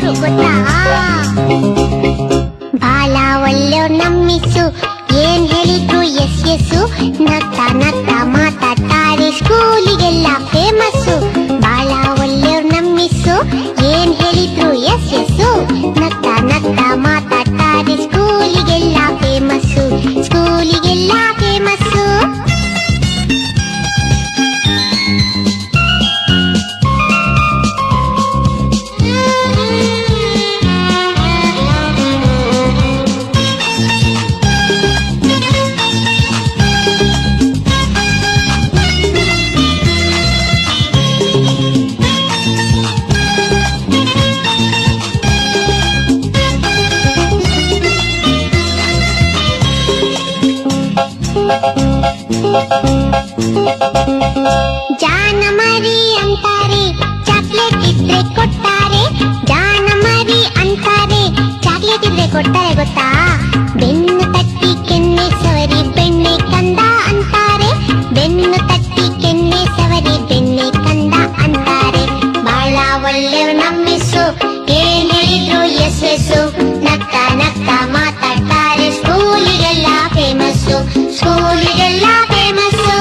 Miss ಗೊತ್ತಾ? ಬಾಳ ಒಳ್ಳೆಯವ್ರು ನಮ್ ಮಿಸ್ಸು, ಏನ್ ಹೇಳಿದ್ರು ಎಸ್ ಎಸ್ಸು. ನಗ್ತಾ ನಗ್ತಾ ಮಾತಾಡ್ತಾರೆ, ಸ್ಕೂಲಿಗೆಲ್ಲ ಫೇಮಸ್ಸು. ಬಾಳ ಒಳ್ಳೆಯವ್ರು ನಮ್ ಮಿಸ್ಸು, ಏನ್ ಹೇಳಿದ್ರು ಎಸ್ ಎಸ್ಸು. ನಗ್ತಾ ನಗ್ತಾ ಮಾತಾಡ್ತಾರೆ, ಸ್ಕೂಲಿಗೆಲ್ಲ ಫೇಮಸ್ಸು, ಸ್ಕೂಲಿಗೆಲ್ಲ ಫೇಮಸ್ಸು. ಜಾನ ಮರಿ ಅಂತಾರೆ, ಚಾಕ್ಲೇಟ್ ಇದ್ರೆ ಕೊಡ್ತಾರೆ. ಜಾನ ಮರಿ ಅಂತಾರೆ, ಚಾಕ್ಲೇಟ್ ಇದ್ರೆ ಕೊಡ್ತಾರೆ ಗೊತ್ತಾ? ಬೆನ್ನು ತಟ್ಟಿ ಕೆನ್ನೆ ಸವರಿ ಬೆಣ್ಣೆ ಕಂದ ಅಂತಾರೆ. ಬೆನ್ನು ತಟ್ಟಿ ಕೆನ್ನೆ ಸವರಿ ಬೆಣ್ಣೆ ಕಂದ ಅಂತಾರೆ. ಬಾಳ ಒಳ್ಳೆಯವ್ರು ನಮ್ ಮಿಸ್ಸು, ಏನ್ ಹೇಳಿದ್ರು ಎಸ್ ಎಸ್ಸು. ನಗ್ತಾ ನಗ್ತಾ ಮಾತಾಡ್ತಾರೆ, ಸ್ಕೂಲಿಗೆಲ್ಲ ಫೇಮಸ್ಸು, ಸ್ಕೂಲಿಗೆಲ್ಲ ಫೇಮಸ್ಸು.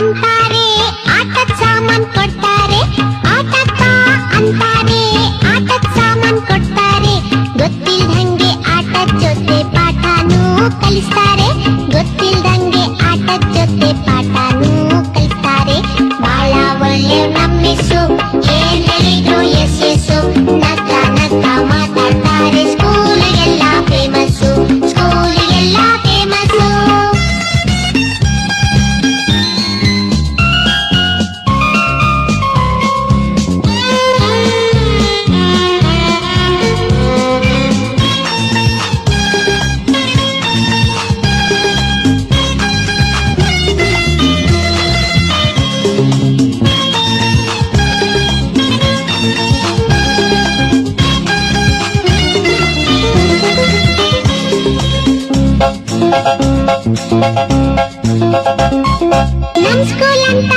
ಅಂತಾರೆ, ಆಟದ ಸಾಮಾನ್ ಕೊಡ್ತಾರೆ. ಆಟಕ್ಕ ಅಂತಾರೆ, ಆಟದ ಸಾಮಾನ್ ಕೊಡ್ತಾರೆ. ಗೊತ್ತಿಲ್ದಂಗೆ ಆಟದ ಜೊತೆ ಪಾಠನೂ ಕಲಿಸ್ತಾರೆ. ಗೊತ್ತಿಲ್ದಂಗೆ ಆಟದ ಜೊತೆ ಪಾಠನೂ ಕಲಿಸ್ತಾರೆ. ಬಾಳ ಒಳ್ಳೆಯವ್ರು ನಮ್ ಮಿಸ್ಸು, ಏನ್ ಹೇಳಿದ್ರು ಎಸ್ ಎಸ್ಸು. ನಗ್ತಾ ನಗ್ತಾ ಮಾತಾಡ್ತಾರೆ, ಸ್ಕೂಲಿಗೆಲ್ಲ ಫೇಮಸ್ಸು, ಸ್ಕೂಲಿಗೆಲ್ಲ ಫೇಮಸ್ಸು. ನಮ್ ಸ್ಕೂಲ್ ಅಂತ